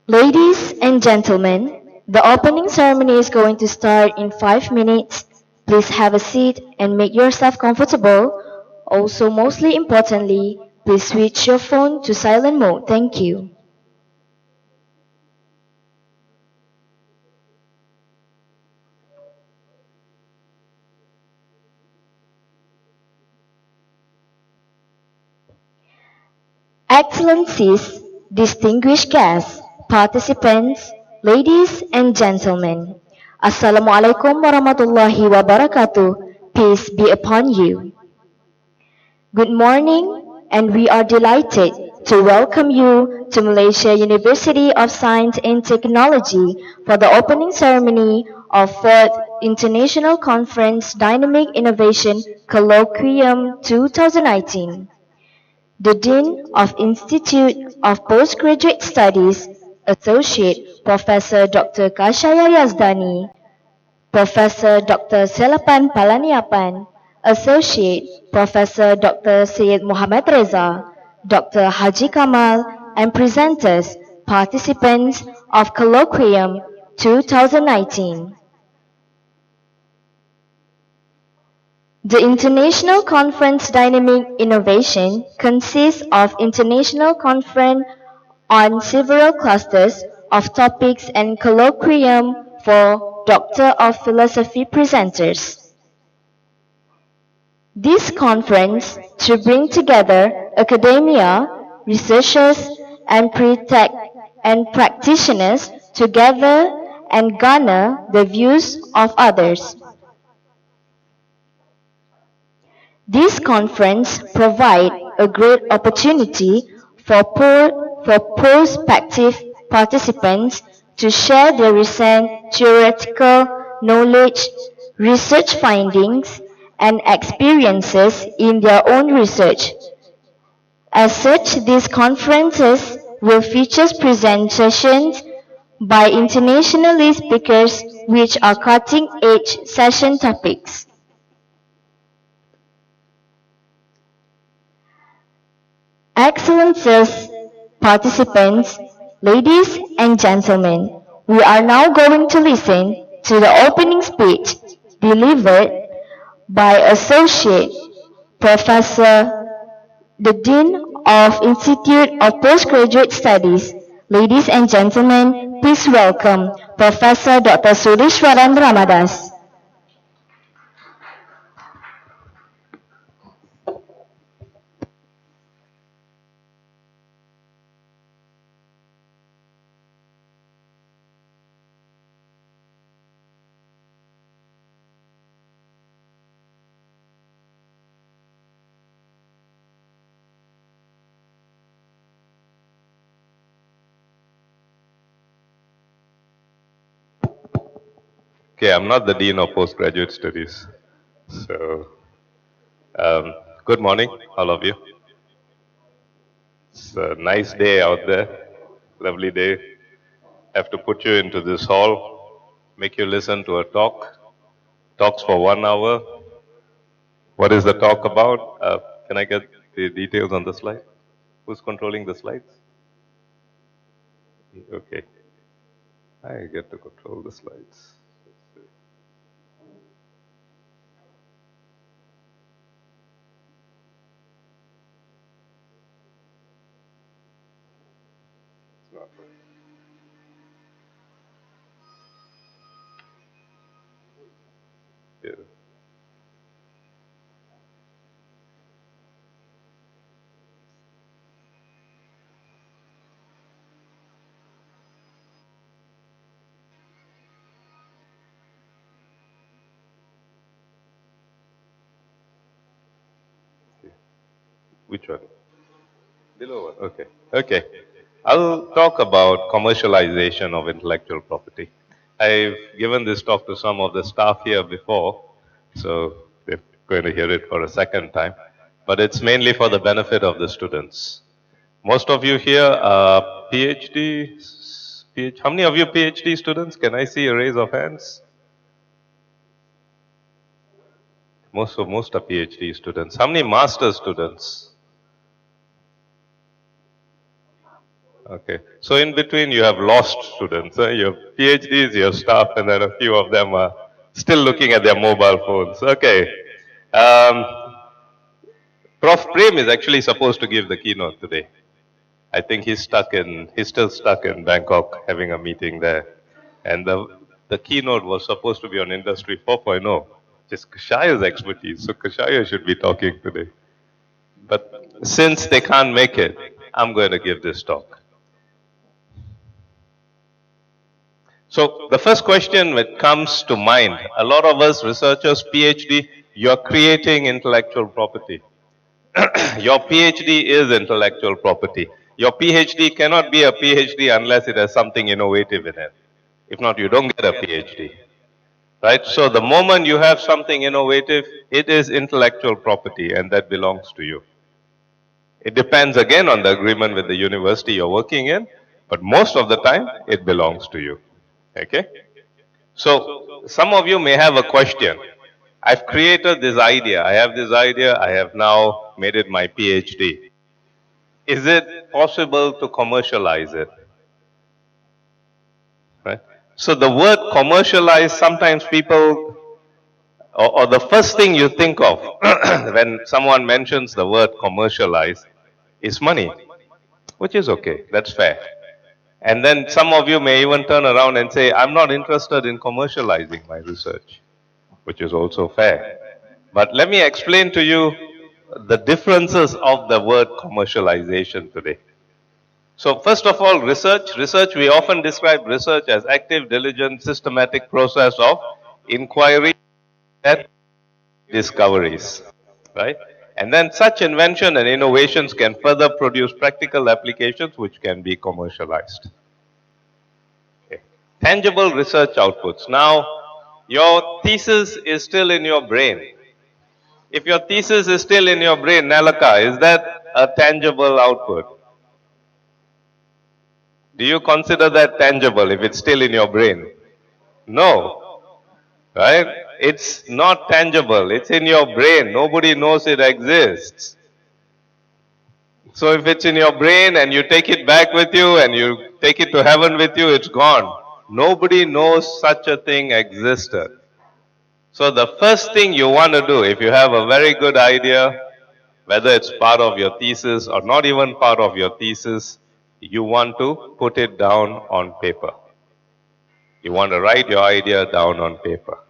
Ladies and gentlemen, the opening ceremony is going to start in 5 minutes. Please have a seat and make yourself comfortable. Also, mostly importantly, please switch your phone to silent mode. Thank you. Excellencies, distinguished guests, participants, ladies and gentlemen. Assalamualaikum warahmatullahi wabarakatuh. Peace be upon you. Good morning, and we are delighted to welcome you to Malaysia University of Science and Technology for the opening ceremony of 4th International Conference Dynamic Innovation Colloquium 2019. The Dean of Institute of Postgraduate Studies, Associate Professor Dr. Kashaya Yazdani, Professor Dr. Selapan Palaniapan, Associate Professor Dr. Syed Muhammad Reza, Dr. Haji Kamal, and presenters, participants of Colloquium 2019. The International Conference Dynamic Innovation consists of international conference on several clusters of topics and colloquium for Doctor of Philosophy presenters. This conference to bring together academia, researchers, and practitioners together and garner the views of others. This conference provides a great opportunity for prospective participants to share their recent theoretical knowledge, research findings, and experiences in their own research. As such, these conferences will feature presentations by international speakers which are cutting-edge session topics. Excellencies, participants, ladies and gentlemen, we are now going to listen to the opening speech delivered by Associate Professor, the Dean of Institute of Postgraduate Studies. Ladies and gentlemen, please welcome Professor Dr. Sureswaran Ramadas. Okay, I'm not the Dean of Postgraduate Studies. So, good morning, all of you. It's a nice day out there, lovely day. I have to put you into this hall, make you listen to a talk. Talks for 1 hour. What is the talk about? Can I get the details on the slide? Who's controlling the slides? Okay. I get to control the slides. Yeah. Which one? Below one. Okay. Okay. I'll talk about commercialization of intellectual property. I've given this talk to some of the staff here before, so they're going to hear it for a second time. But it's mainly for the benefit of the students. Most of you here are PhDs. How many of you PhD students? Can I see a raise of hands? Most are PhD students. How many master students? Okay. So in between, you have lost students. You have PhDs, you have staff, and then a few of them are still looking at their mobile phones. Okay. Um, Prof. Prem is actually supposed to give the keynote today. I think he's still stuck in Bangkok having a meeting there. And the keynote was supposed to be on Industry 4.0, which is Kashaya's expertise. So Kashaya should be talking today. But since they can't make it, I'm going to give this talk. So the first question that comes to mind, a lot of us researchers, PhD, you're creating intellectual property. Your PhD is intellectual property. Your PhD cannot be a PhD unless it has something innovative in it. If not, you don't get a PhD. Right? So the moment you have something innovative, it is intellectual property and that belongs to you. It depends again on the agreement with the university you're working in, but most of the time it belongs to you. Okay? So some of you may have a question. I've created this idea. I have this idea. I have now made it my PhD. Is it possible to commercialize it? Right? So the word commercialize, sometimes people, or the first thing you think of when someone mentions the word commercialize is money, which is okay. That's fair. And then some of you may even turn around and say, I'm not interested in commercializing my research, which is also fair. But let me explain to you the differences of the word commercialization today. So first of all, research, we often describe research as active, diligent, systematic process of inquiry and discoveries, right? And then such invention and innovations can further produce practical applications which can be commercialized. Okay. Tangible research outputs. Now, your thesis is still in your brain. If your thesis is still in your brain, Nalaka, is that a tangible output? Do you consider that tangible if it's still in your brain? No, right? It's not tangible. It's in your brain. Nobody knows it exists. So if it's in your brain and you take it back with you and you take it to heaven with you, it's gone. Nobody knows such a thing existed. So the first thing you want to do, if you have a very good idea, whether it's part of your thesis or not even part of your thesis, you want to put it down on paper. You want to write your idea down on paper.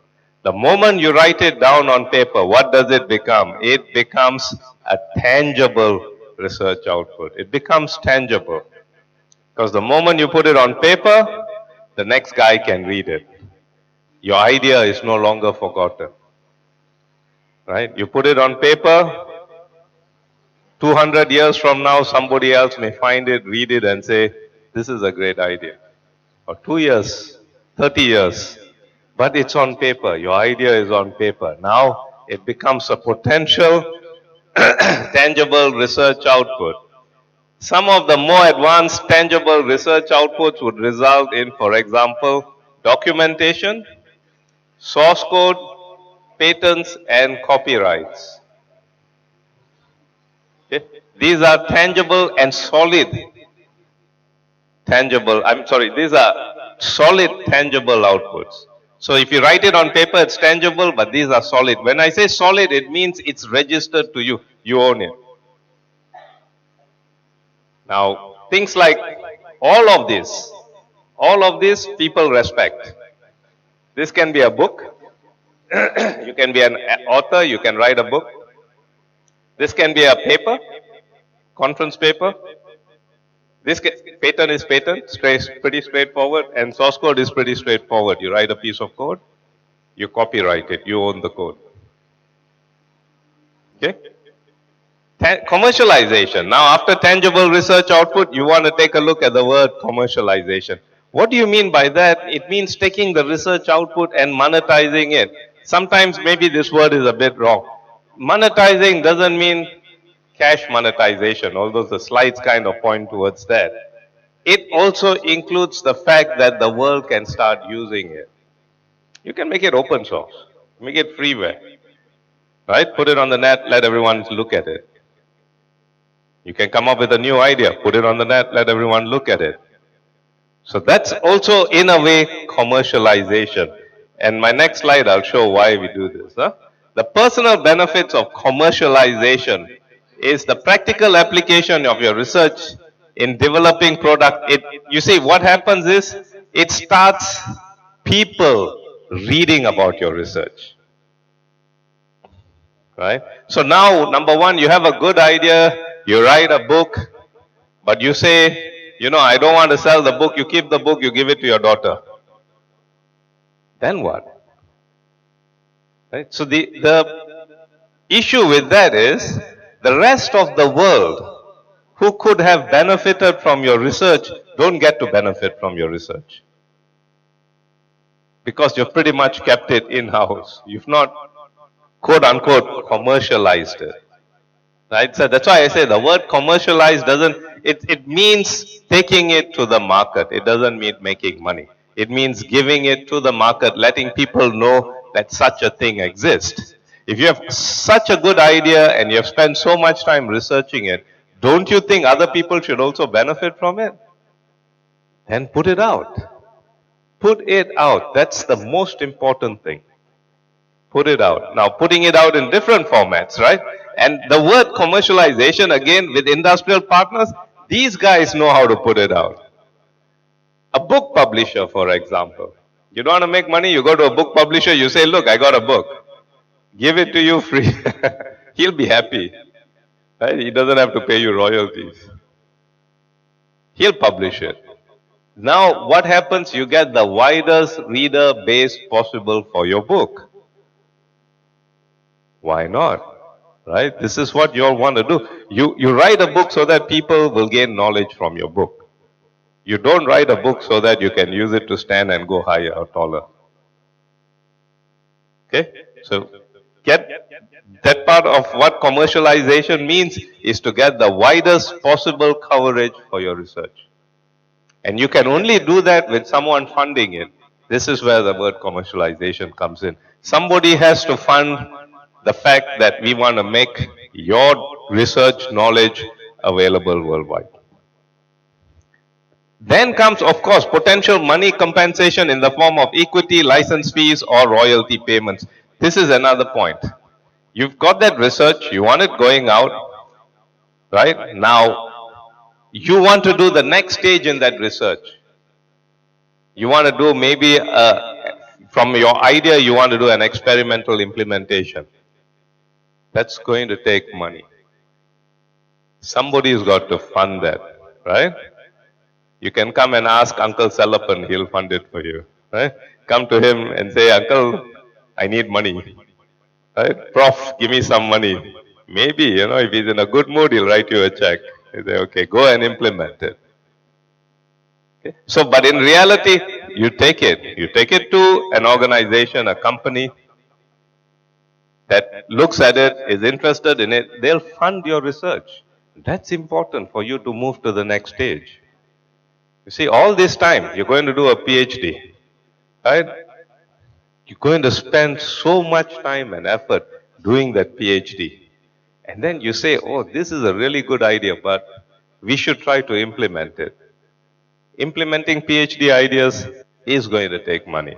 The moment you write it down on paper, what does it become? It becomes a tangible research output. It becomes tangible. Because the moment you put it on paper, the next guy can read it. Your idea is no longer forgotten. Right? You put it on paper, 200 years from now, somebody else may find it, read it, and say, this is a great idea. Or 2 years, 30 years. But it's on paper. Your idea is on paper. Now it becomes a potential, tangible research output. Some of the more advanced tangible research outputs would result in, for example, documentation, source code, patents, and copyrights. Okay? These are tangible and solid. These are solid, tangible outputs. So if you write it on paper, it's tangible, but these are solid. When I say solid, it means it's registered to you. You own it. Now, things like all of this people respect. This can be a book. You can be an author, you can write a book. This can be a paper, conference paper. Patent is patent, pretty straightforward, and source code is pretty straightforward. You write a piece of code, you copyright it, you own the code. Okay? Commercialization. Now, after tangible research output, you want to take a look at the word commercialization. What do you mean by that? It means taking the research output and monetizing it. Sometimes maybe this word is a bit wrong. Monetizing doesn't mean cash monetization, although the slides kind of point towards that. It also includes the fact that the world can start using it. You can make it open source, make it freeware, right? Put it on the net, let everyone look at it. You can come up with a new idea, put it on the net, let everyone look at it. So that's also, in a way, commercialization. And my next slide, I'll show why we do this. The personal benefits of commercialization is the practical application of your research in developing product. You see, what happens is it starts people reading about your research. Right? So now, number one, you have a good idea, you write a book, but you say, I don't want to sell the book, you keep the book, you give it to your daughter. Then what? Right? So the issue with that is the rest of the world who could have benefited from your research don't get to benefit from your research. Because you've pretty much kept it in-house. You've not, quote unquote, commercialized it. Right? So that's why I say the word commercialize it means taking it to the market. It doesn't mean making money. It means giving it to the market, letting people know that such a thing exists. If you have such a good idea and you have spent so much time researching it, don't you think other people should also benefit from it? Then put it out. Put it out. That's the most important thing. Put it out. Now, putting it out in different formats, right? And the word commercialization, again, with industrial partners, these guys know how to put it out. A book publisher, for example. You don't want to make money, you go to a book publisher, you say, look, I got a book. Give it to you free. He'll be happy. Right? He doesn't have to pay you royalties. He'll publish it. Now, what happens? You get the widest reader base possible for your book. Why not? Right? This is what you all want to do. You write a book so that people will gain knowledge from your book. You don't write a book so that you can use it to stand and go higher or taller. Okay? So, get that part of what commercialization means is to get the widest possible coverage for your research. And you can only do that with someone funding it. This is where the word commercialization comes in. Somebody has to fund the fact that we want to make your research knowledge available worldwide. Then comes, of course, potential money compensation in the form of equity, license fees, or royalty payments. This is another point. You've got that research, you want it going out, right? Now, you want to do the next stage in that research. You want to do maybe, from your idea, you want to do an experimental implementation. That's going to take money. Somebody's got to fund that, right? You can come and ask Uncle Salapan, he'll fund it for you, right? Come to him and say, Uncle, I need money, right? Prof, give me some money. Maybe, if he's in a good mood, he'll write you a check. He'll say, okay, go and implement it. Okay? So, but in reality, you take it to an organization, a company that looks at it, is interested in it, they'll fund your research. That's important for you to move to the next stage. You see, all this time, you're going to do a PhD, right? You're going to spend so much time and effort doing that PhD. And then you say, oh, this is a really good idea, but we should try to implement it. Implementing PhD ideas is going to take money.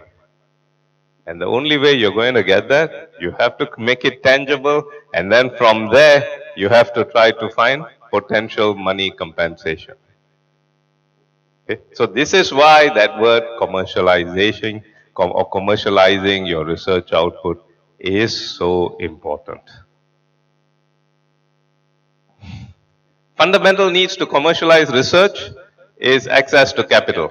And the only way you're going to get that, you have to make it tangible, and then from there, you have to try to find potential money compensation. Okay? So this is why that word commercialization or commercializing your research output is so important. Fundamental needs to commercialize research is access to capital.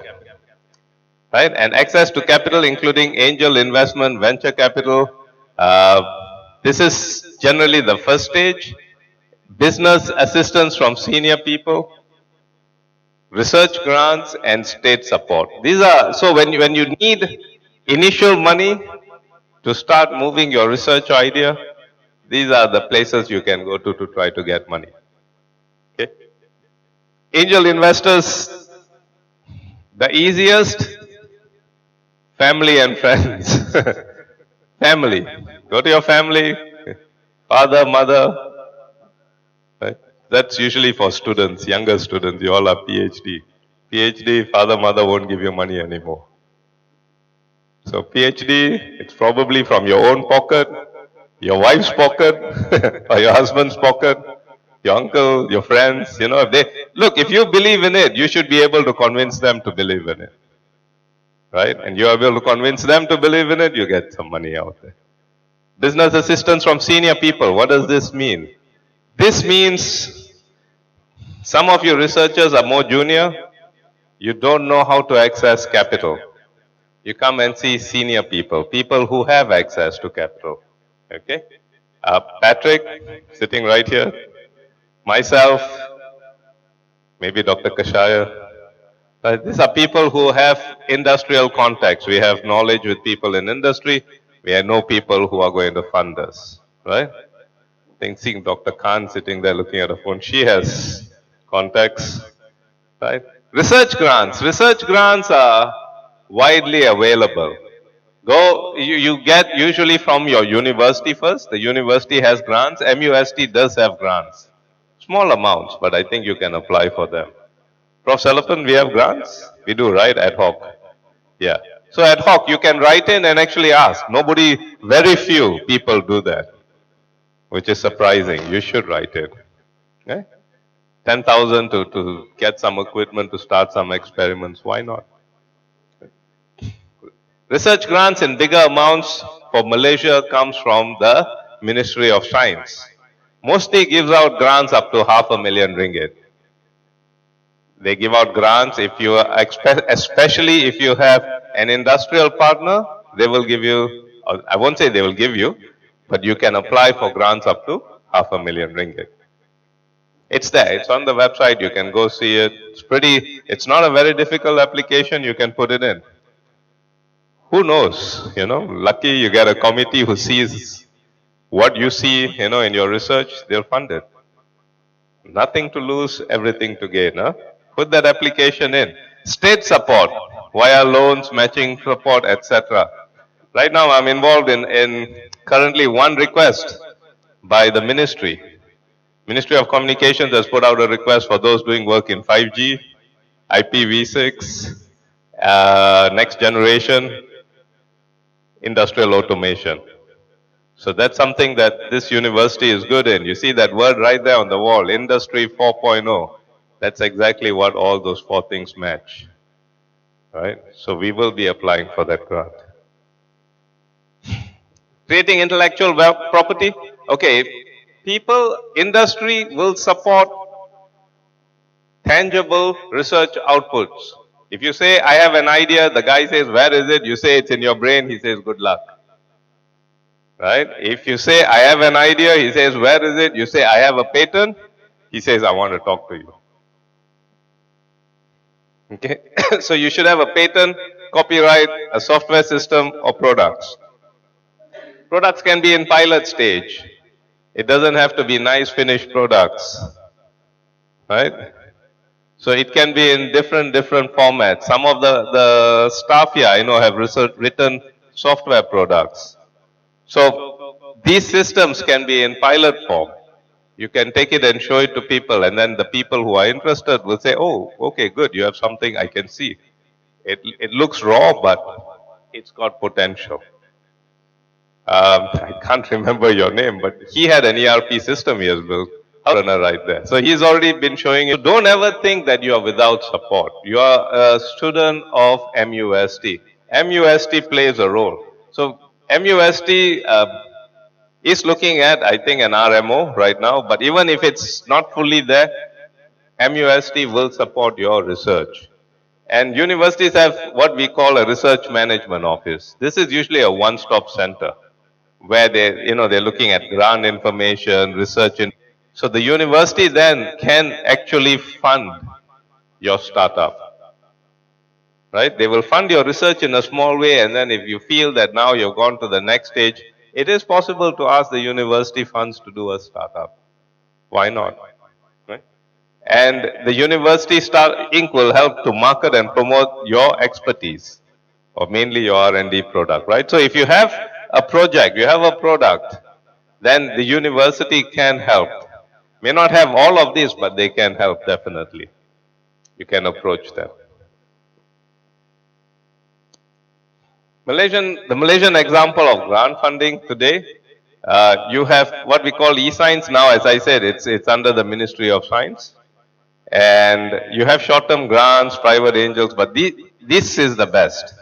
Right? And access to capital, including angel investment, venture capital. This is generally the first stage. Business assistance from senior people, research grants, and state support. These are, so when you need initial money to start moving your research idea, these are the places you can go to try to get money. Okay? Angel investors, the easiest, family and friends. Family. Go to your family, father, mother. Right? That's usually for students, younger students. You all are PhD. PhD, father, mother won't give you money anymore. So PhD, it's probably from your own pocket, your wife's pocket, or your husband's pocket, your uncle, your friends. You know, if they look, if you believe in it, you should be able to convince them to believe in it, right? And you are able to convince them to believe in it, you get some money out there. Business assistance from senior people. What does this mean? This means some of your researchers are more junior. You don't know how to access capital. You come and see senior people, people who have access to capital. Okay? Patrick, sitting right here, myself, maybe Dr. Kashaya. These are people who have industrial contacts. We have knowledge with people in industry. We know people who are going to fund us. Right? I think seeing Dr. Khan sitting there looking at a phone, she has contacts. Right? Research grants. Research grants are widely available. You get usually from your university first. The university has grants. MUST does have grants. Small amounts, but I think you can apply for them. Prof. Salapan, we have grants? We do, right? Ad hoc. Yeah. So ad hoc, you can write in and actually ask. Nobody, very few people do that, which is surprising. You should write it. Okay? 10,000 to get some equipment to start some experiments. Why not? Research grants in bigger amounts for Malaysia comes from the Ministry of Science. Mostly gives out grants up to $500,000 ringgit. They give out grants if you, especially if you have an industrial partner, they will give you, I won't say they will give you, but you can apply for grants up to $500,000 ringgit. It's there, it's on the website, you can go see it. It's not a very difficult application, you can put it in. Who knows, lucky you get a committee who sees what you see, in your research, they'll fund it. Nothing to lose, everything to gain. Huh? Put that application in. State support via loans, matching support, etc. Right now, I'm involved in currently one request by the ministry. Ministry of Communications has put out a request for those doing work in 5G, IPv6, next generation, industrial automation. So that's something that this university is good in. You see that word right there on the wall, Industry 4.0. That's exactly what all those four things match. Right? So we will be applying for that grant. Creating intellectual property. Okay, industry will support tangible research outputs. If you say, I have an idea, the guy says, where is it? You say, it's in your brain. He says, good luck. Right? If you say, I have an idea, he says, where is it? You say, I have a patent. He says, I want to talk to you. Okay? So you should have a patent, copyright, a software system, or products. Products can be in pilot stage. It doesn't have to be nice finished products. Right? So it can be in different formats. Some of the staff here, have written software products. So these systems can be in pilot form. You can take it and show it to people, and then the people who are interested will say, oh, okay, good, you have something I can see. It looks raw, but it's got potential. I can't remember your name, but he had an ERP system he has built. Runner right there. So he's already been showing you. Don't ever think that you are without support. You are a student of MUST. MUST plays a role. So MUST is looking at, I think, an RMO right now, but even if it's not fully there, MUST will support your research. And universities have what we call a research management office. This is usually a one-stop center where they're looking at grant information, research. So the university then can actually fund your startup. Right? They will fund your research in a small way, and then if you feel that now you've gone to the next stage, it is possible to ask the university funds to do a startup. Why not? Right? And the University Inc. will help to market and promote your expertise, or mainly your R&D product, right? So if you have a project, you have a product, then the university can help. May not have all of these, but they can help definitely. You can approach them. The Malaysian example of grant funding today, you have what we call e-science now. As I said, it's under the Ministry of Science, and you have short-term grants, private angels, but this is the best.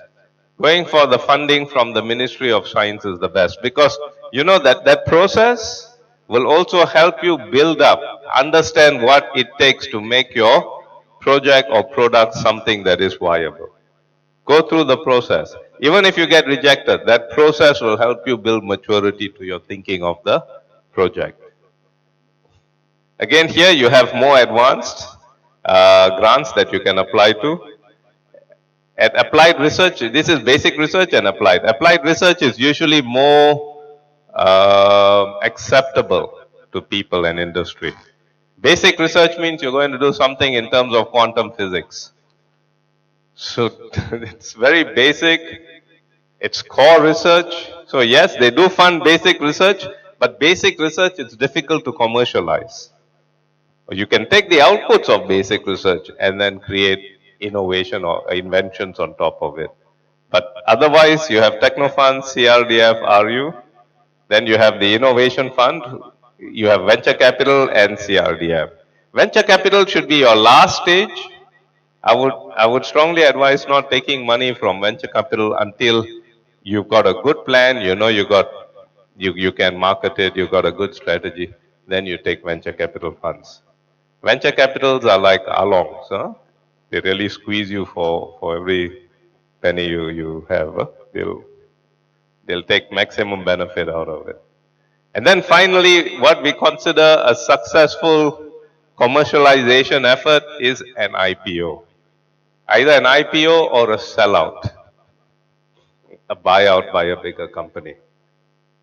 Going for the funding from the Ministry of Science is the best because you know that process will also help you build up, understand what it takes to make your project or product something that is viable. Go through the process. Even if you get rejected, that process will help you build maturity to your thinking of the project. Again, here you have more advanced grants that you can apply to. At applied research, this is basic research and applied. Applied research is usually more acceptable to people and industry. Basic research means you're going to do something in terms of quantum physics. So it's very basic. It's core research. So yes, they do fund basic research, but basic research it's difficult to commercialize. You can take the outputs of basic research and then create innovation or inventions on top of it. But otherwise, you have techno funds, CRDF, RU, then you have the innovation fund, you have venture capital and CRDF. Venture capital should be your last stage. I would strongly advise not taking money from venture capital until you've got a good plan, you know you can market it, you've got a good strategy, then you take venture capital funds. Venture capitals are like alongs, huh? They really squeeze you for every penny you have. They'll take maximum benefit out of it. And then finally, what we consider a successful commercialization effort is an IPO. Either an IPO or a sellout, a buyout by a bigger company.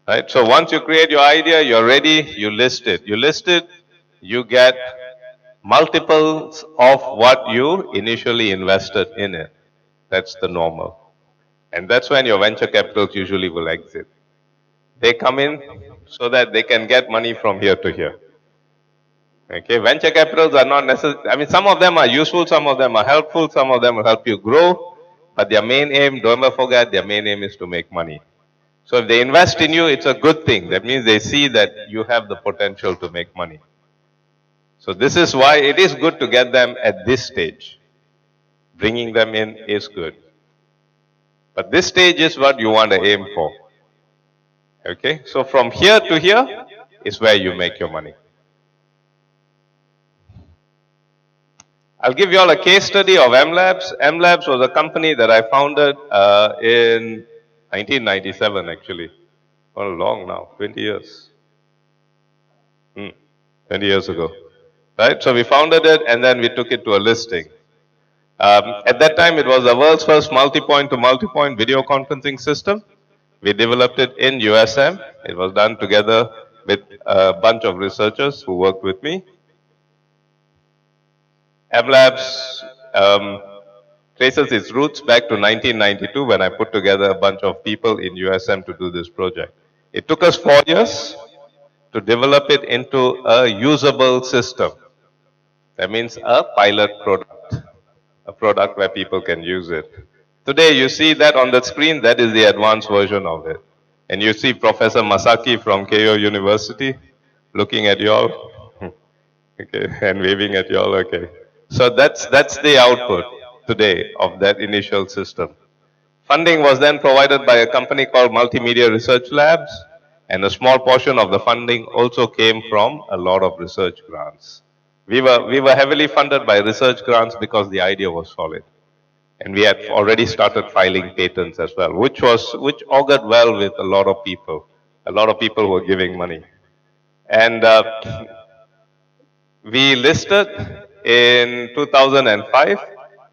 Right? So once you create your idea, you're ready, you list it. You list it, you get multiples of what you initially invested in it. That's the normal. And that's when your venture capitals usually will exit. They come in so that they can get money from here to here. Okay, venture capitals are not necessary. I mean, some of them are useful, some of them are helpful, some of them will help you grow. But their main aim, don't ever forget, their main aim is to make money. So if they invest in you, it's a good thing. That means they see that you have the potential to make money. So this is why it is good to get them at this stage. Bringing them in is good. But this stage is what you want to aim for. Okay, so from here to here is where you make your money. I'll give you all a case study of M Labs. M Labs was a company that I founded in 1997 actually. Well, long now, 20 years. 20 years ago. Right? So we founded it and then we took it to a listing. At that time, it was the world's first multi-point to multi-point video conferencing system. We developed it in USM. It was done together with a bunch of researchers who worked with me. MLabs traces its roots back to 1992 when I put together a bunch of people in USM to do this project. It took us 4 years to develop it into a usable system. That means a pilot product, a product where people can use it. Today you see that on the screen, that is the advanced version of it. And you see Professor Masaki from Keio University looking at you all, okay, and waving at you all, okay. So that's the output today of that initial system. Funding was then provided by a company called Multimedia Research Labs, and a small portion of the funding also came from a lot of research grants. We were heavily funded by research grants because the idea was solid. And we had already started filing patents as well, which augured well with a lot of people. A lot of people were giving money. And we listed in 2005.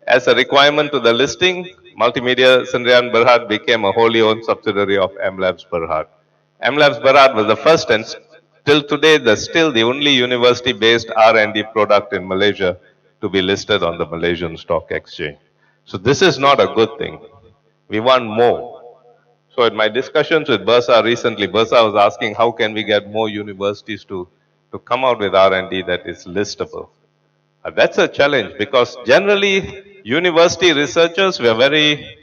As a requirement to the listing, Multimedia Sendirian Berhad became a wholly owned subsidiary of MLabs Berhad. MLabs Berhad was the first and till today still the only university-based R&D product in Malaysia to be listed on the Malaysian Stock Exchange. So this is not a good thing. We want more. So in my discussions with Bursa recently, Bursa was asking how can we get more universities to to come out with R&D that is listable. That's a challenge because generally university researchers were very,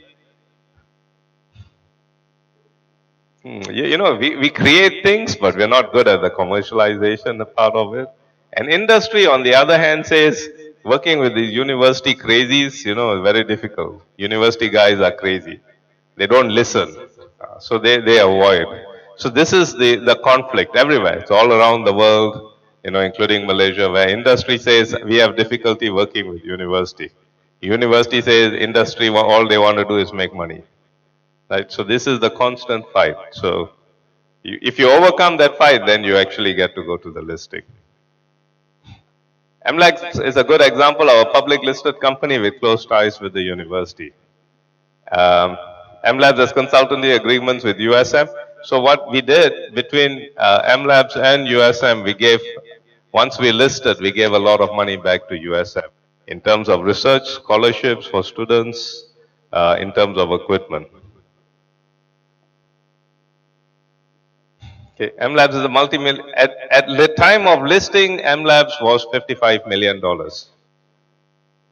we create things, but we're not good at the commercialization part of it. And industry, on the other hand, says working with these university crazies, is very difficult. University guys are crazy. They don't listen. So they avoid. So this is the conflict everywhere. It's all around the world, including Malaysia, where industry says we have difficulty working with university. University says industry, all they want to do is make money. Right? So this is the constant fight. So if you overcome that fight, then you actually get to go to the listing. MLAX is a good example of a public listed company with close ties with the university. Um, MLabs has consultancy agreements with USM. So what we did between MLabs and USM, once we listed, we gave a lot of money back to USM in terms of research, scholarships for students, in terms of equipment. Okay, MLabs is a multi-million. At the time of listing, MLabs was $55 million.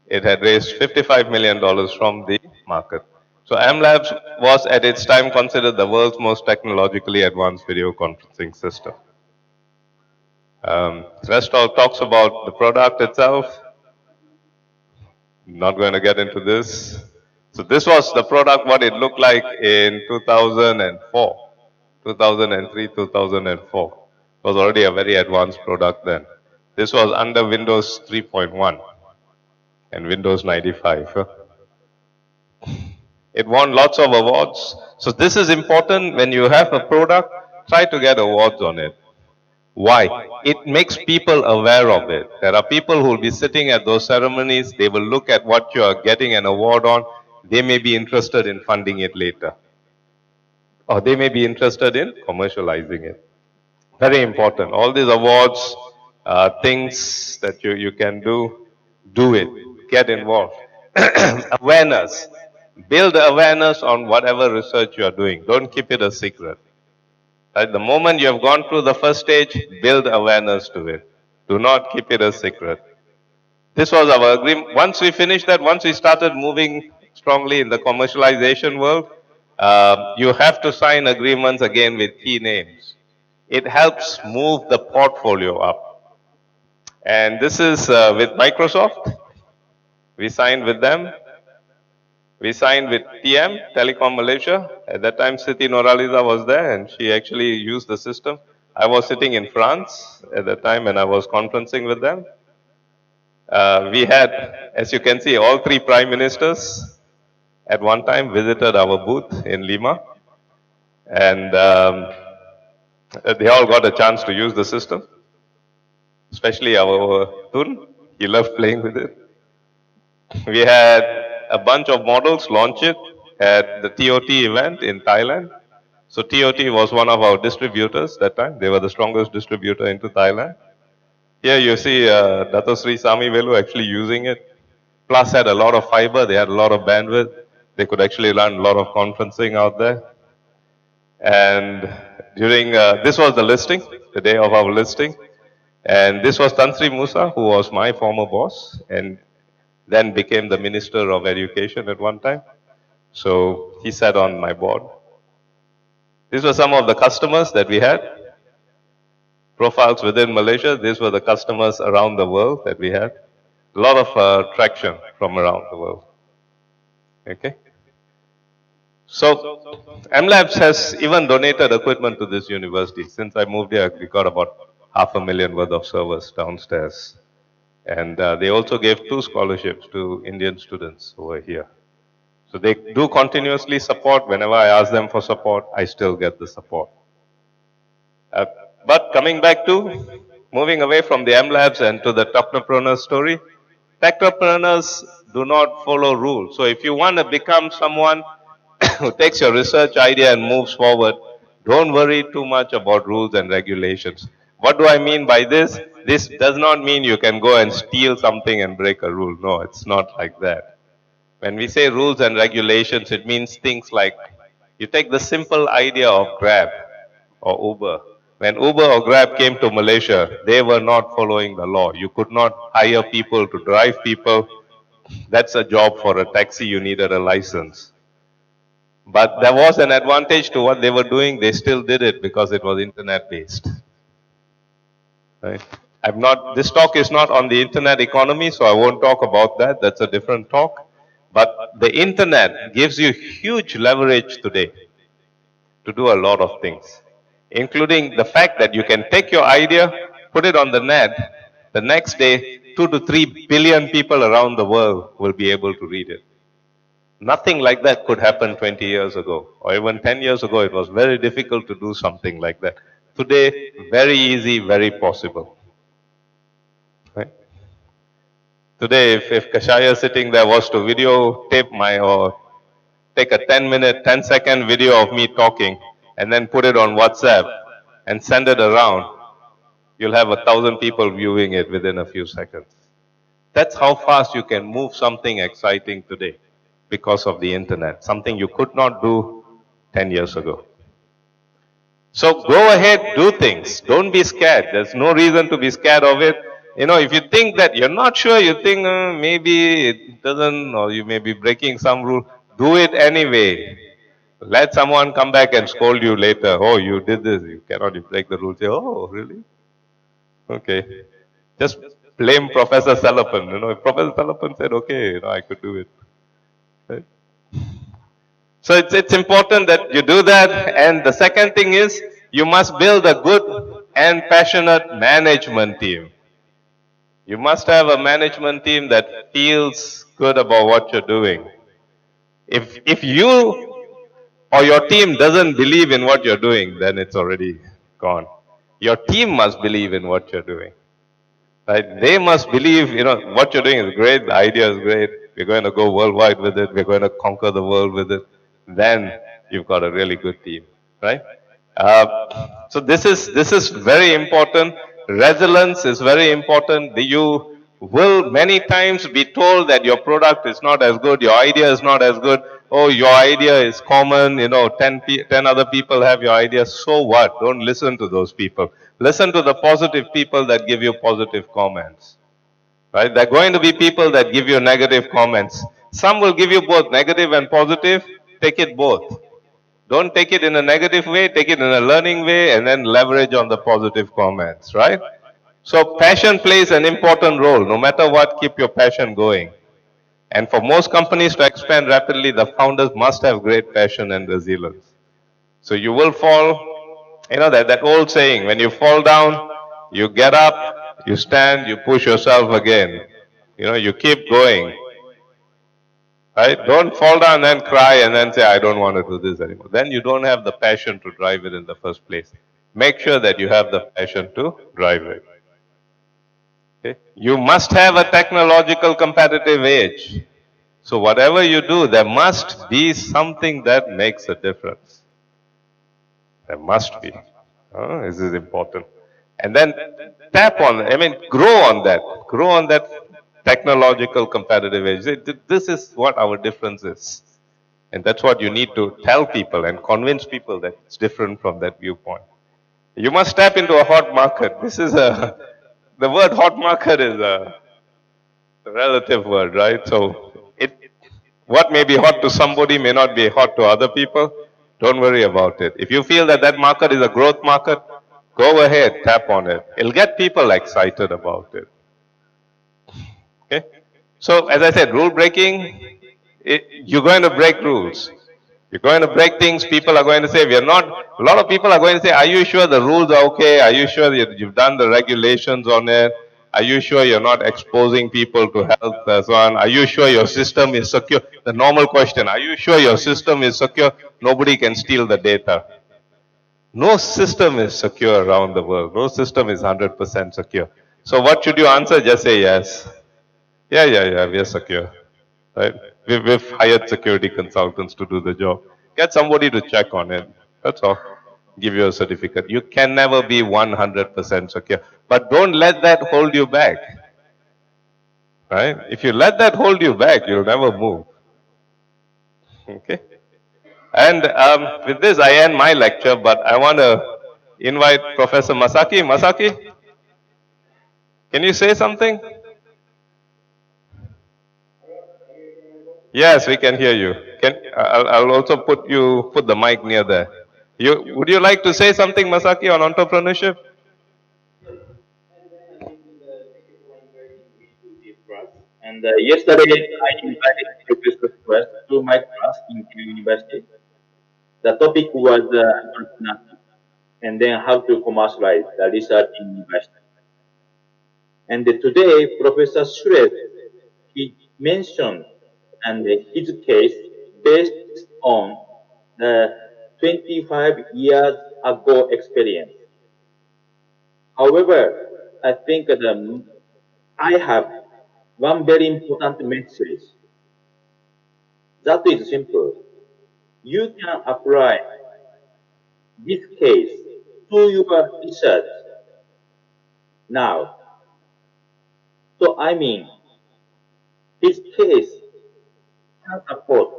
It had raised $55 million from the market. So MLabs was at its time considered the world's most technologically advanced video conferencing system. Rest all talks about the product itself. Not going to get into this. So this was the product, what it looked like in 2004, 2003, 2004. It was already a very advanced product then. This was under Windows 3.1 and Windows 95. It won lots of awards. So this is important when you have a product, try to get awards on it. Why? It makes people aware of it. There are people who will be sitting at those ceremonies, they will look at what you are getting an award on, they may be interested in funding it later. Or they may be interested in commercializing it. Very important. All these awards, things that you can do it. Get involved. Awareness. Build awareness on whatever research you are doing. Don't keep it a secret. At the moment you have gone through the first stage, build awareness to it. Do not keep it a secret. This was our agreement. Once we finished that, once we started moving strongly in the commercialization world, you have to sign agreements again with key names. It helps move the portfolio up. And this is with Microsoft. We signed with them. We signed with TM, Telecom Malaysia. At that time, Siti Noraliza was there and she actually used the system. I was sitting in France at that time and I was conferencing with them. We had, as you can see, all three prime ministers at one time visited our booth in Lima. And they all got a chance to use the system, especially our Tun. He loved playing with it. We had a bunch of models launch it at the TOT event in Thailand. So TOT was one of our distributors that time. They were the strongest distributor into Thailand. Here you see Dato Sri Sami Velu actually using it. Plus had a lot of fiber. They had a lot of bandwidth. They could actually run a lot of conferencing out there. And during, this was the listing, the day of our listing. And this was Tan Sri Musa, who was my former boss and then became the Minister of Education at one time. So he sat on my board. These were some of the customers that we had. Profiles within Malaysia, these were the customers around the world that we had. A lot of traction from around the world. Okay. So MLabs has even donated equipment to this university. Since I moved here, we got about $500,000 worth of servers downstairs. And they also gave 2 scholarships to Indian students who are here. So they do continuously support. Whenever I ask them for support, I still get the support. But coming back to moving away from the MLabs and to the technopreneur story, technopreneurs do not follow rules. So if you want to become someone who takes your research idea and moves forward, don't worry too much about rules and regulations. What do I mean by this? This does not mean you can go and steal something and break a rule. No, it's not like that. When we say rules and regulations, it means things like you take the simple idea of Grab or Uber. When Uber or Grab came to Malaysia, they were not following the law. You could not hire people to drive people. That's a job for a taxi. You needed a license. But there was an advantage to what they were doing. They still did it because it was internet based. Right? I'm not, this talk is not on the internet economy, so I won't talk about that. That's a different talk. But the internet gives you huge leverage today to do a lot of things, including the fact that you can take your idea, put it on the net, the next day, 2 to 3 billion people around the world will be able to read it. Nothing like that could happen 20 years ago, or even 10 years ago. It was very difficult to do something like that. Today, very easy, very possible. Right? Today, if Kashaya sitting there was to videotape my or take a 10-minute, 10-second video of me talking and then put it on WhatsApp and send it around, you'll have 1,000 people viewing it within a few seconds. That's how fast you can move something exciting today because of the internet, something you could not do 10 years ago. So go ahead, do things. Don't be scared. There's no reason to be scared of it. You know, if you think that you're not sure, you think maybe it doesn't, or you may be breaking some rule, do it anyway. Let someone come back and scold you later. Oh, you did this. You cannot break the rules. Say, oh, really? Okay. Just blame Professor Salapan. You know, if Professor Salapan said, okay, you know, I could do it. Right? So it's important that you do that. And the second thing is you must build a good and passionate management team. You must have a management team that feels good about what you're doing. If you or your team doesn't believe in what you're doing, then it's already gone. Your team must believe in what you're doing. Right? They must believe, you know, what you're doing is great, the idea is great, we're going to go worldwide with it, we're going to conquer the world with it. Then you've got a really good team, right? So this is very important. Resilience is very important. You will many times be told that your product is not as good, your idea is not as good. Oh, your idea is common, you know, 10 other people have your idea. So what? Don't listen to those people. Listen to the positive people that give you positive comments. Right? There are going to be people that give you negative comments. Some will give you both negative and positive. Take it both. Don't take it in a negative way, take it in a learning way, and then leverage on the positive comments, right? So passion plays an important role. No matter what, keep your passion going. And for most companies to expand rapidly, the founders must have great passion and resilience. So you will fall, you know, that old saying, when you fall down, you get up, you stand, you push yourself again. You know, you keep going. Right? Don't fall down and cry and then say, I don't want to do this anymore. Then you don't have the passion to drive it in the first place. Make sure that you have the passion to drive it. Okay? You must have a technological competitive edge. So whatever you do, there must be something that makes a difference. There must be. This is important. And then tap on, grow on that. Grow on that technological competitive edge. This is what our difference is. And that's what you need to tell people and convince people that it's different from that viewpoint. You must tap into a hot market. The word hot market is a relative word, right? So what may be hot to somebody may not be hot to other people. Don't worry about it. If you feel that that market is a growth market, go ahead, tap on it. It'll get people excited about it. Okay? So, as I said, rule breaking, you're going to break rules. You're going to break things. People are going to say, we are not, a lot of people are going to say, are you sure the rules are okay? Are you sure you've done the regulations on it? Are you sure you're not exposing people to health and so on? Are you sure your system is secure? The normal question, are you sure your system is secure? Nobody can steal the data. No system is secure around the world. No system is 100% secure. So what should you answer? Just say yes. Yeah, we are secure. Right? We've hired security consultants to do the job. Get somebody to check on it. That's all. Give you a certificate. You can never be 100% secure. But don't let that hold you back. Right? If you let that hold you back, you'll never move. Okay? And with this, I end my lecture, but I want to invite Professor Masaki. Masaki, can you say something? Yes, we can hear you. I'll also put the mic near there. Would you like to say something, Masaki, on entrepreneurship? And yesterday, I invited Professor Sureswaran to my class in university. The topic was entrepreneurship and then how to commercialize the research in university. And today, Professor Suresh, he mentioned and his case based on the 25 years ago experience. However, I think I have one very important message. That is simple. You can apply this case to your research now. So I mean, this case can support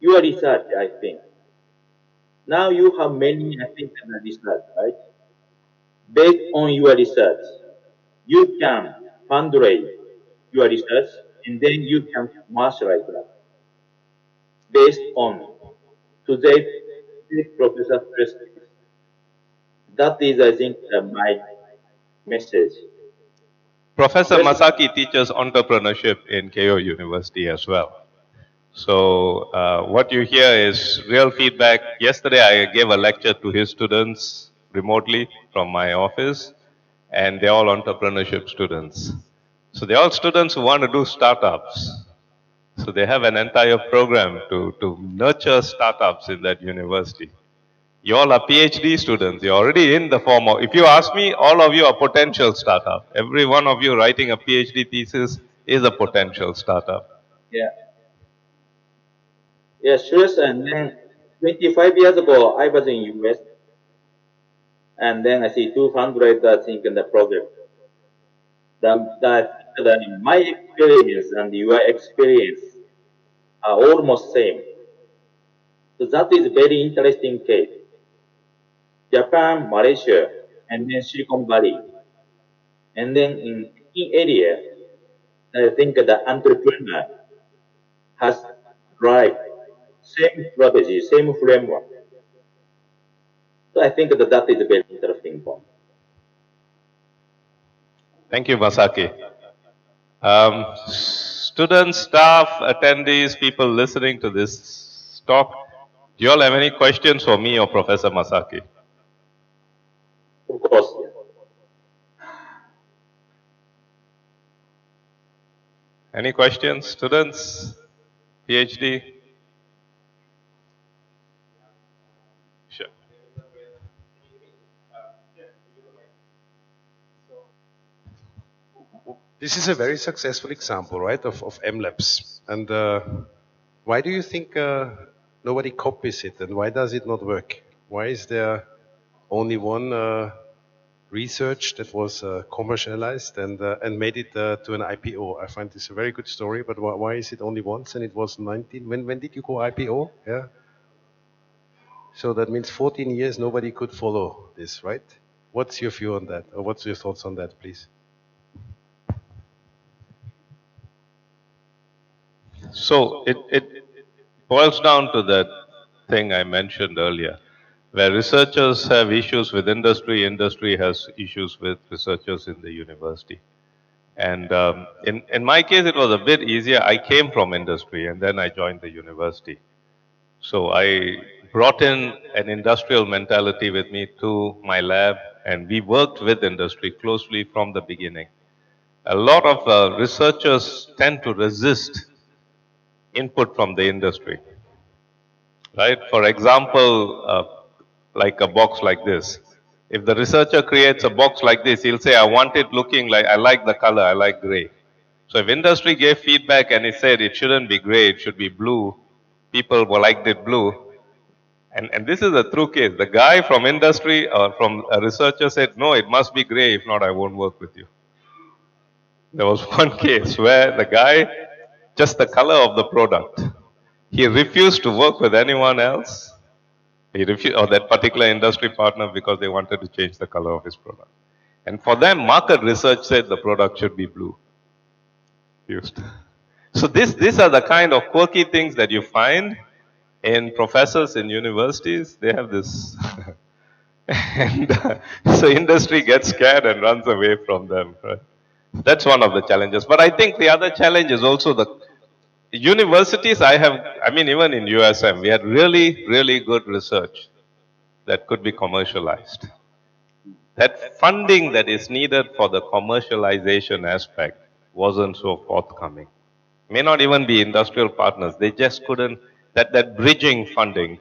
your research, I think. Now you have many, I think, research, right? Based on your research, you can fundraise your research and then you can commercialize that based on today's Professor Press. That is, I think, my message. Professor Just Masaki teaches entrepreneurship in Keio University as well. So what you hear is real feedback. Yesterday I gave a lecture to his students remotely from my office, and they're all entrepreneurship students. So they're all students who want to do startups. So they have an entire program to nurture startups in that university. You all are PhD students. You're already in the form of, if you ask me, all of you are potential startup. Every one of you writing a PhD thesis is a potential startup. yeah, yeah, sure. And then 25 years ago, I was in US, and then I see 200, I think, in the project. My experience and your experience are almost same. So that is very interesting case. Japan, Malaysia, and then Silicon Valley. And then in area, I think the entrepreneur has right same strategy, same framework. So I think that is a very interesting point. Thank you, Masaki. Students, staff, attendees, people listening to this talk, do you all have any questions for me or Professor Masaki? Of course, Any questions, students? PhD? Sure. This is a very successful example, right, of MLabs. And why do you think nobody copies it, and why does it not work? Why is there only one research that was commercialized and made it to an IPO? I find this a very good story, but why is it only once and it was 19? When did you go IPO? Yeah. So that means 14 years nobody could follow this, right? What's your view on that, or what's your thoughts on that, please? So it boils down to that thing I mentioned earlier, where researchers have issues with industry, industry has issues with researchers in the university. And in my case, it was a bit easier. I came from industry and then I joined the university. So I brought in an industrial mentality with me to my lab, and we worked with industry closely from the beginning. A lot of researchers tend to resist input from the industry, right? For example, like a box like this. If the researcher creates a box like this, he'll say, I want it looking like, I like the color, I like gray. So if industry gave feedback and he said it shouldn't be gray, it should be blue, people were liked it blue. And this is a true case. The guy from industry or from a researcher said, no, it must be gray, if not, I won't work with you. There was one case where the guy, just the color of the product, he refused to work with anyone else. He refused, or that particular industry partner, because they wanted to change the color of his product. And for them, market research said the product should be blue. Used. So these are the kind of quirky things that you find in professors in universities. They have this, and so industry gets scared and runs away from them. Right? That's one of the challenges. But I think the other challenge is also the universities. I mean, even in USM, we had really good research that could be commercialized. That funding that is needed for the commercialization aspect wasn't so forthcoming. May not even be industrial partners. They just couldn't, that bridging funding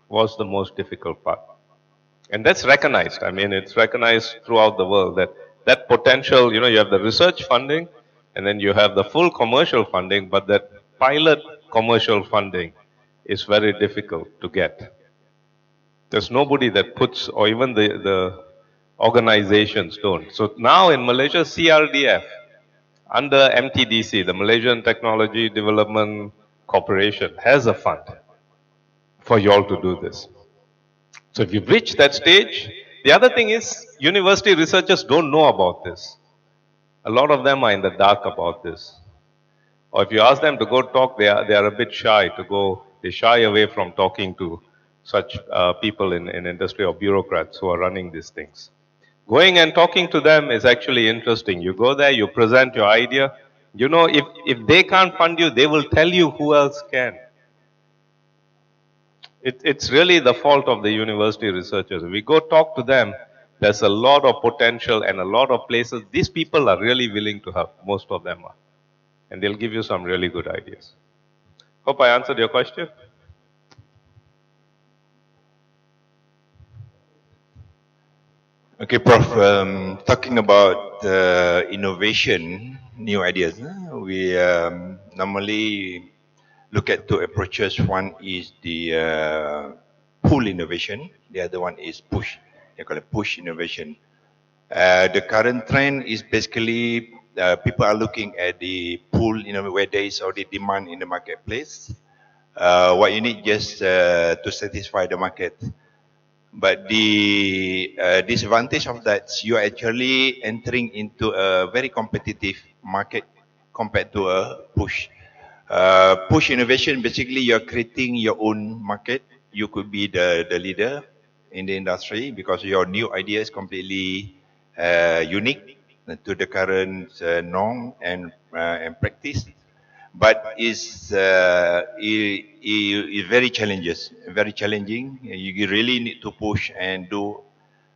was the most difficult part. And that's recognized. I mean, it's recognized throughout the world that that potential, you have the research funding and then you have the full commercial funding, but that pilot commercial funding is very difficult to get. There's nobody that puts, or even the organizations don't. So now in Malaysia, CRDF, under MTDC, the Malaysian Technology Development Corporation, has a fund for you all to do this. So if you've reached that stage, the other thing is university researchers don't know about this. A lot of them are in the dark about this. Or if you ask them to go talk, they are a bit shy to go, they shy away from talking to such people in industry or bureaucrats who are running these things. Going and talking to them is actually interesting. You go there, you present your idea. If they can't fund you, they will tell you who else can. It's really the fault of the university researchers. If we go talk to them, there's a lot of potential and a lot of places. These people are really willing to help. Most of them are. And they'll give you some really good ideas. Hope I answered your question. Okay, Prof. Talking about innovation, new ideas, we normally look at two approaches. One is the pull innovation. The other one is push. They call it push innovation. The current trend is basically people are looking at the pull, where there is already demand in the marketplace. What you need just to satisfy the market. But the disadvantage of that, you are actually entering into a very competitive market compared to a push. Push innovation, basically you're creating your own market. You could be the leader in the industry because your new idea is completely unique to the current norm and practice, but is very very challenging. You really need to push and do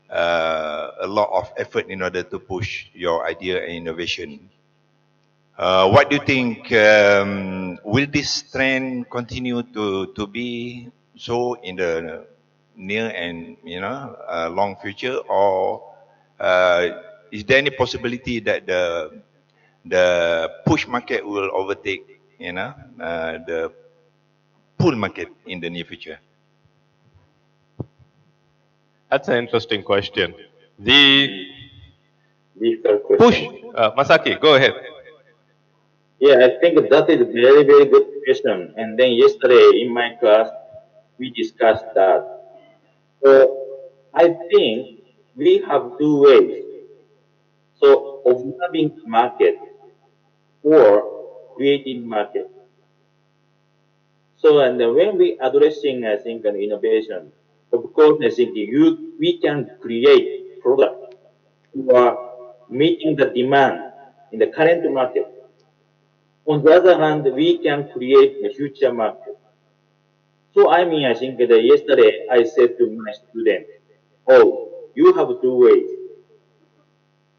a lot of effort in order to push your idea and innovation. What do you think? Will this trend continue to be so in the near and long future, or is there any possibility that the push market will overtake the pull market in the near future? That's an interesting question. The Difficult push, question. Masaki, go ahead. Yeah, I think that is a very good question. And then yesterday in my class, we discussed that. So I think we have two ways. So observing market or creating market. So and then when we addressing, I think, an innovation, of course, I think we can create product who are meeting the demand in the current market. On the other hand, we can create the future market. So I mean, I think that yesterday I said to my student, oh, you have two ways.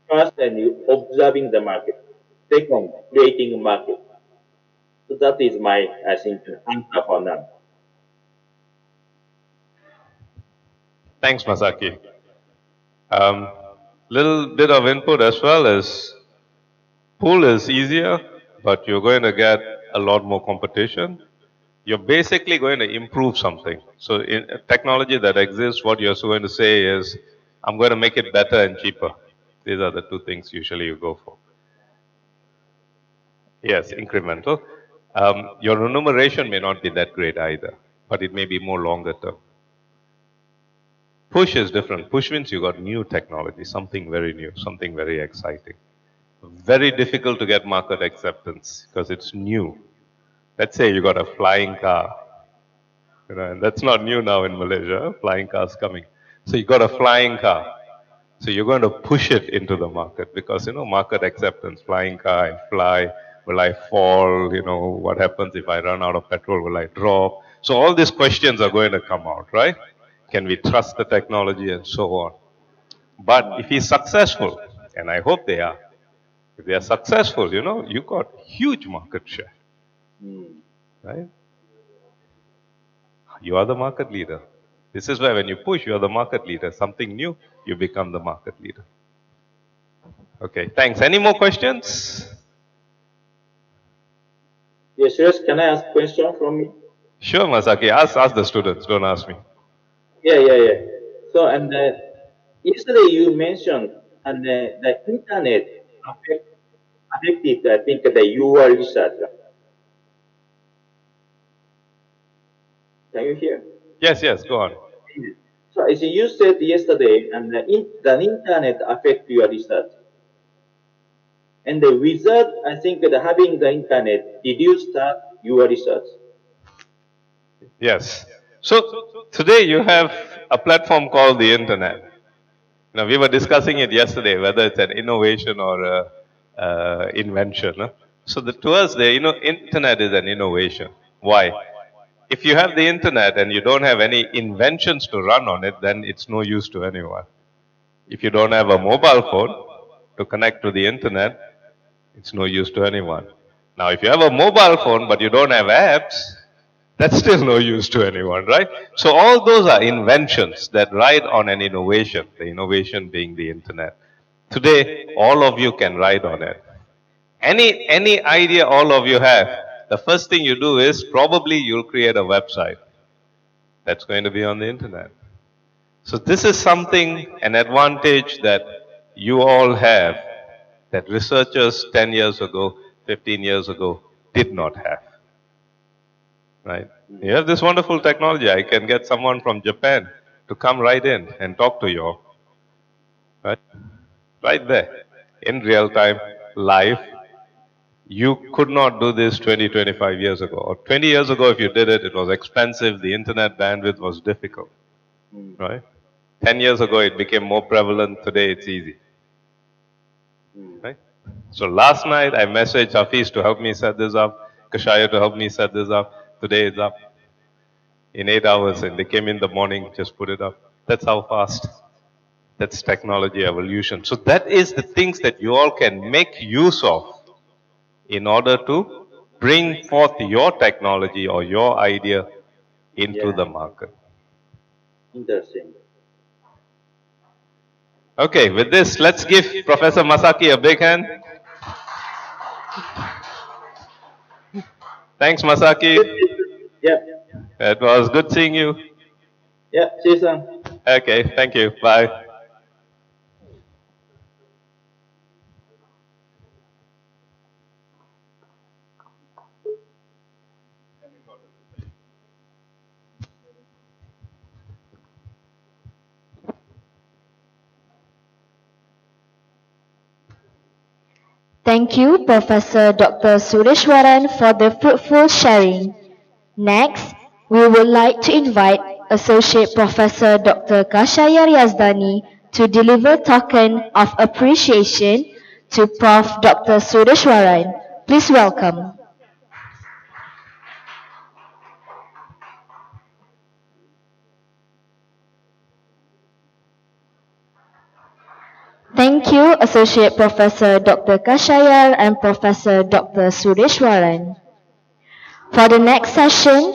First, and you observing the market. Second, creating a market. So that is my, I think, answer for now. Thanks, Masaki. Little bit of input as well as pool is easier, but you're going to get a lot more competition. You're basically going to improve something. So in technology that exists, what you're going to say is, I'm going to make it better and cheaper. These are the two things usually you go for. Yes, incremental. Your remuneration may not be that great either, but it may be more longer term. Push is different. Push means you got new technology, something very new, something very exciting. Very difficult to get market acceptance because it's new. Let's say you got a flying car, and that's not new now in Malaysia. Flying cars coming. So you got a flying car. So you're going to push it into the market because market acceptance, flying car, I fly, will I fall? What happens if I run out of petrol? Will I drop? So all these questions are going to come out, right? Can we trust the technology and so on? But if he's successful, and I hope they are, if they are successful, you got huge market share, right? You are the market leader. This is why when you push, you are the market leader. Something new, you become the market leader. Okay, thanks. Any more questions? Yes, yes. Can I ask question from me? Sure, Masaki. Ask the students. Don't ask me. Yeah. So, and yesterday you mentioned and the internet affected, I think, the your research. Can you hear? Yes. Go on. So, as you said yesterday, and the internet affect your research. And the wizard, I think, that having the internet, did you start your research? Yes. So today you have a platform called the internet. Now we were discussing it yesterday, whether it's an innovation or a invention. Huh? So to us, the internet is an innovation. Why? If you have the internet and you don't have any inventions to run on it, then it's no use to anyone. If you don't have a mobile phone to connect to the internet, it's no use to anyone. Now, if you have a mobile phone but you don't have apps, that's still no use to anyone, right? So all those are inventions that ride on an innovation, the innovation being the internet. Today, all of you can ride on it. Any idea all of you have, the first thing you do is probably you'll create a website that's going to be on the internet. So this is something, an advantage that you all have that researchers 10 years ago, 15 years ago did not have. Right? You have this wonderful technology. I can get someone from Japan to come right in and talk to you all. Right? Right there. In real time, live. You could not do this 20, 25 years ago. Or 20 years ago, if you did it, it was expensive. The internet bandwidth was difficult. Right? 10 years ago, it became more prevalent. Today, it's easy. Right? So last night, I messaged Hafiz to help me set this up, Kashaya to help me set this up. Today, it's up. In 8 hours, and they came in the morning, just put it up. That's how fast. That's technology evolution. So that is the things that you all can make use of in order to bring forth your technology or your idea into the market. Interesting. Okay, with this, let's give Professor Masaki a big hand. Thanks, Masaki. Yeah. It was good seeing you. Yeah. Jason. Okay, thank you. Bye. Thank you, Professor Dr. Sureswaran, for the fruitful sharing. Next, we would like to invite Associate Professor Dr. Kashaya Yazdani to deliver token of appreciation to Prof. Dr. Sureswaran. Please welcome. Thank you, Associate Professor Dr. Kashayar and Professor Dr. Sureswaran. For the next session,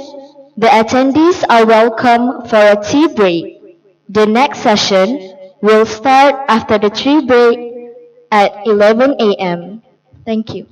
the attendees are welcome for a tea break. The next session will start after the tea break at 11 a.m. Thank you.